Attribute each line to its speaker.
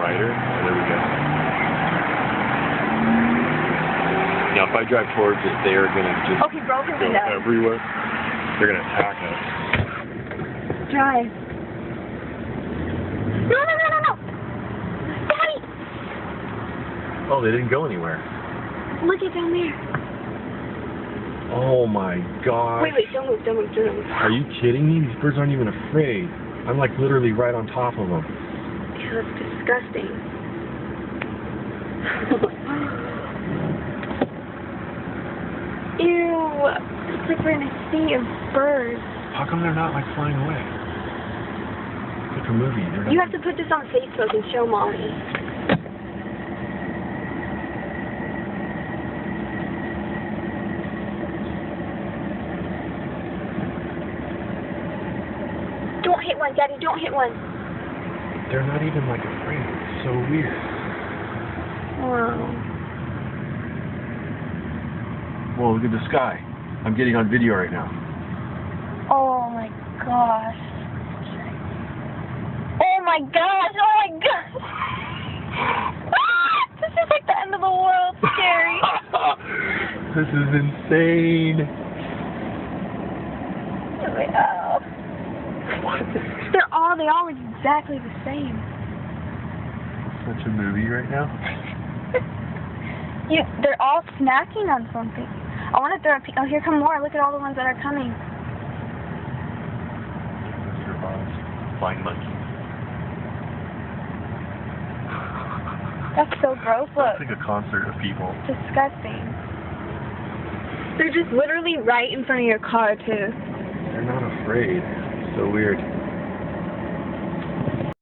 Speaker 1: brighter. Oh, there we go. Now, if I drive towards it, they are going to just
Speaker 2: okay, broken
Speaker 1: go
Speaker 2: window.
Speaker 1: everywhere. They're going to attack us.
Speaker 2: Drive. No, no, no, no, no! Daddy!
Speaker 1: Oh, they didn't go anywhere.
Speaker 2: Look it down there.
Speaker 1: Oh my god.
Speaker 2: Wait, don't move, don't move, don't move.
Speaker 1: Are you kidding me? These birds aren't even afraid. I'm like literally right on top of them.
Speaker 2: Ew, that's disgusting. Ew, it's like we're in a sea of birds.
Speaker 1: How come they're not like flying away? It's like a movie.
Speaker 2: You have to put this on Facebook and show Mommy. Don't hit one, Daddy, don't hit one.
Speaker 1: They're not even like afraid. It's so weird.
Speaker 2: Wow.
Speaker 1: Whoa, look at the sky. I'm getting on video right now.
Speaker 2: Oh my gosh. Oh my gosh, oh my gosh. Ah, this is like the end of the world, scary.
Speaker 1: This is insane.
Speaker 2: Oh.
Speaker 1: What?
Speaker 2: They all look exactly the same.
Speaker 1: Such a movie right now.
Speaker 2: They're all snacking on something. I want to throw a peek. Oh, here come more. Look at all the ones that are coming.
Speaker 1: Mr. Oz, flying monkey.
Speaker 2: That's so gross. Look.
Speaker 1: It's like a concert of people.
Speaker 2: Disgusting. They're just literally right in front of your car, too.
Speaker 1: They're not afraid. It's so weird.